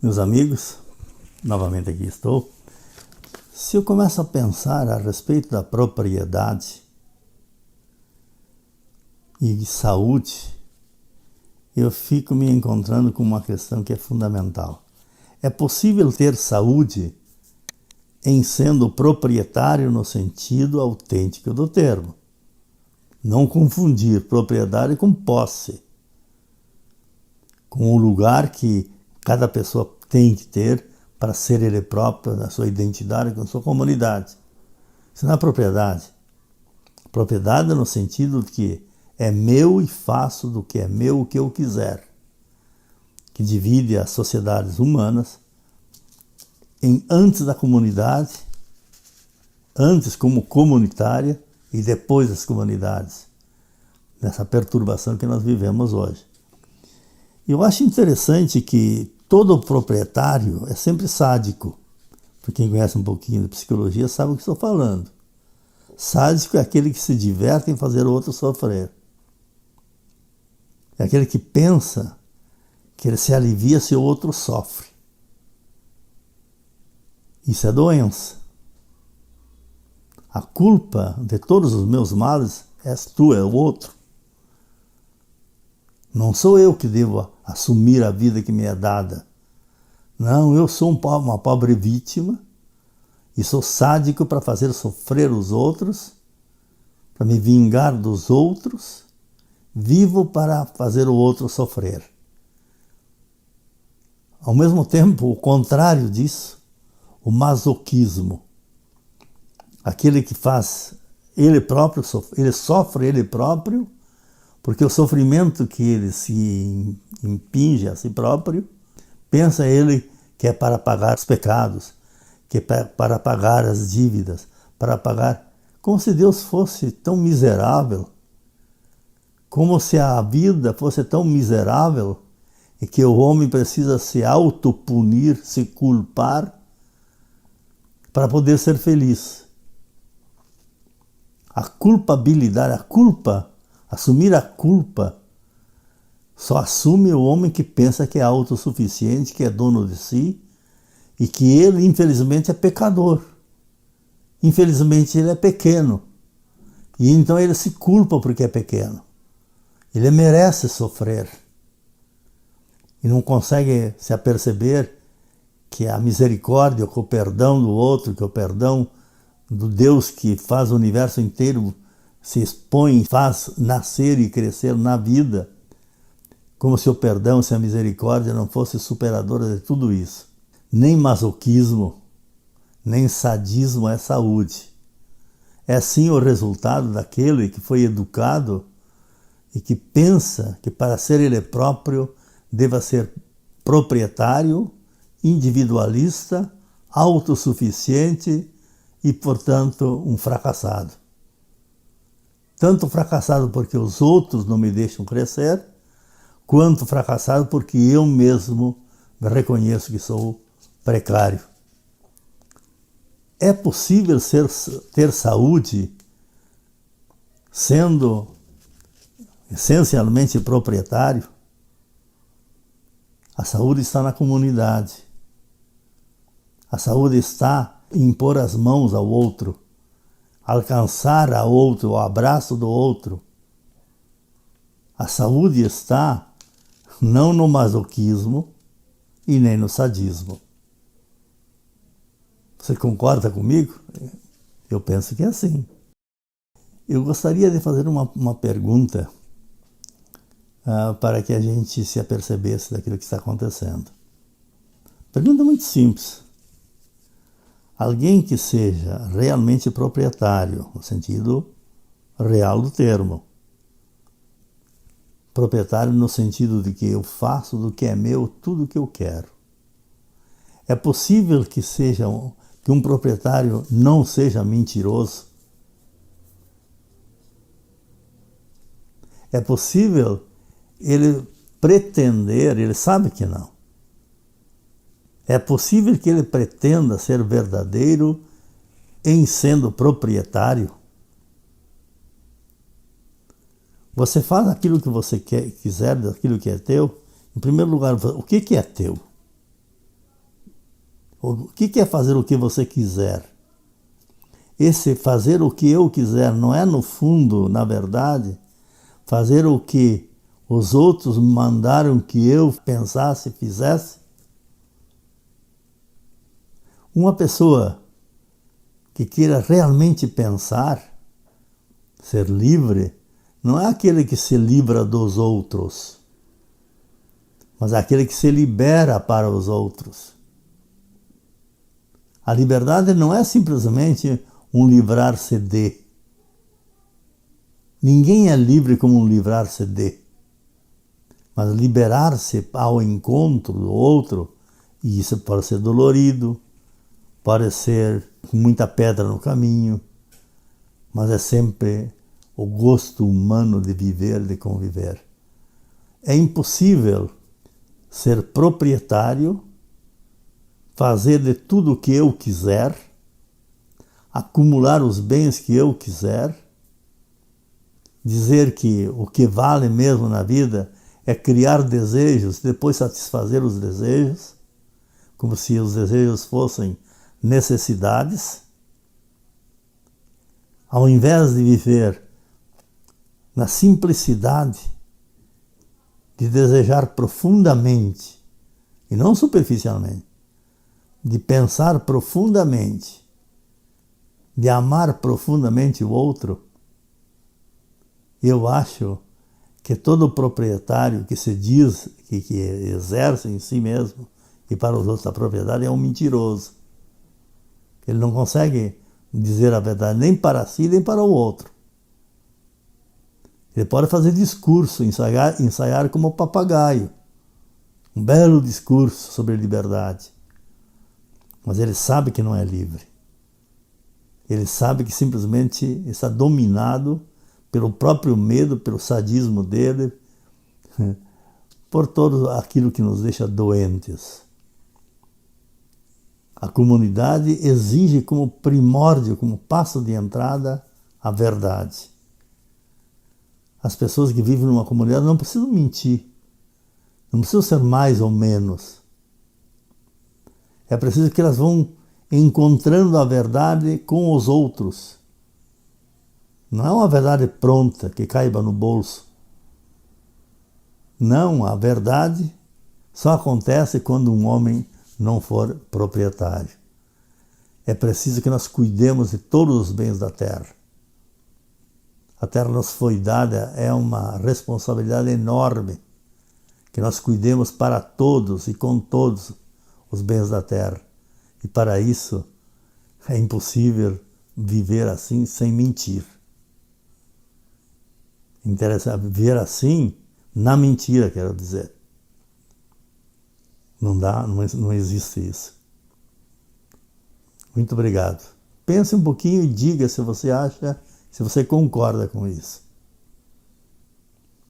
Meus amigos, novamente aqui estou. Se eu começo a pensar a respeito da propriedade e de saúde, eu fico me encontrando com uma questão que é fundamental. É possível ter saúde em sendo proprietário no sentido autêntico do termo. Não confundir propriedade com posse, com o lugar que cada pessoa tem que ter para ser ele próprio, na sua identidade, com a sua comunidade. Isso não é propriedade. Propriedade no sentido de que é meu e faço do que é meu o que eu quiser, que divide as sociedades humanas em antes da comunidade, antes como comunitária e depois as comunidades, nessa perturbação que nós vivemos hoje. Eu acho interessante que todo proprietário é sempre sádico. Para quem conhece um pouquinho de psicologia sabe o que estou falando. Sádico é aquele que se diverte em fazer o outro sofrer. É aquele que pensa que ele se alivia se o outro sofre. Isso é doença. A culpa de todos os meus males és tu, é o outro. Não sou eu que devo assumir a vida que me é dada. Não, eu sou uma pobre vítima e sou sádico para fazer sofrer os outros, para me vingar dos outros, vivo para fazer o outro sofrer. Ao mesmo tempo, o contrário disso, o masoquismo. Aquele que faz ele próprio, ele sofre ele próprio, porque o sofrimento que ele se impinge a si próprio, pensa ele que é para pagar os pecados, que é para pagar as dívidas, para pagar... Como se Deus fosse tão miserável, como se a vida fosse tão miserável e que o homem precisa se autopunir, se culpar, para poder ser feliz. A culpabilidade, a culpa, assumir a culpa, só assume o homem que pensa que é autossuficiente, que é dono de si e que ele, infelizmente, é pecador. Infelizmente, ele é pequeno. E então ele se culpa porque é pequeno. Ele merece sofrer. E não consegue se aperceber que a misericórdia, que o perdão do outro, que o perdão do Deus que faz o universo inteiro se expõe, faz nascer e crescer na vida, como se o perdão, se a misericórdia não fosse superadora de tudo isso. Nem masoquismo, nem sadismo é saúde. É sim o resultado daquele que foi educado e que pensa que para ser ele próprio deva ser proprietário, individualista, autossuficiente e, portanto, um fracassado. Tanto fracassado porque os outros não me deixam crescer, quanto fracassado porque eu mesmo reconheço que sou precário. É possível ter saúde sendo essencialmente proprietário? A saúde está na comunidade. A saúde está em impor as mãos ao outro, alcançar ao outro, o abraço do outro. A saúde está não no masoquismo e nem no sadismo. Você concorda comigo? Eu penso que é assim. Eu gostaria de fazer uma pergunta para que a gente se apercebesse daquilo que está acontecendo. Pergunta muito simples. Alguém que seja realmente proprietário, no sentido real do termo. Proprietário no sentido de que eu faço do que é meu tudo o que eu quero. É possível que um proprietário não seja mentiroso? É possível ele pretender, ele sabe que não. É possível que ele pretenda ser verdadeiro em sendo proprietário? Você faz aquilo que você quiser, daquilo que é teu. Em primeiro lugar, o que é teu? O que é fazer o que você quiser? Esse fazer o que eu quiser não é, no fundo, na verdade, fazer o que os outros mandaram que eu pensasse e fizesse? Uma pessoa que queira realmente pensar, ser livre, não é aquele que se livra dos outros, mas é aquele que se libera para os outros. A liberdade não é simplesmente um livrar-se de. Ninguém é livre como um livrar-se de. Mas liberar-se ao encontro do outro, e isso pode ser dolorido, pode ser muita pedra no caminho, mas é sempre o gosto humano de viver, de conviver. É impossível ser proprietário, fazer de tudo o que eu quiser, acumular os bens que eu quiser, dizer que o que vale mesmo na vida é criar desejos, depois satisfazer os desejos, como se os desejos fossem necessidades, ao invés de viver na simplicidade de desejar profundamente, e não superficialmente, de pensar profundamente, de amar profundamente o outro, eu acho que todo proprietário que se diz que exerce em si mesmo e para os outros a propriedade é um mentiroso. Ele não consegue dizer a verdade nem para si nem para o outro. Ele pode fazer discurso, ensaiar como papagaio, um belo discurso sobre liberdade, mas ele sabe que não é livre. Ele sabe que simplesmente está dominado pelo próprio medo, pelo sadismo dele, por todo aquilo que nos deixa doentes. A comunidade exige como primórdio, como passo de entrada, a verdade. As pessoas que vivem numa comunidade não precisam mentir, não precisam ser mais ou menos. É preciso que elas vão encontrando a verdade com os outros. Não é uma verdade pronta, que caiba no bolso. Não, a verdade só acontece quando um homem não for proprietário. É preciso que nós cuidemos de todos os bens da terra. A terra nos foi dada, é uma responsabilidade enorme, que nós cuidemos para todos e com todos os bens da terra. E para isso é impossível viver assim sem mentir. Interessante, viver assim na mentira, quero dizer. Não dá, não existe isso. Muito obrigado. Pense um pouquinho e diga se você acha, se você concorda com isso.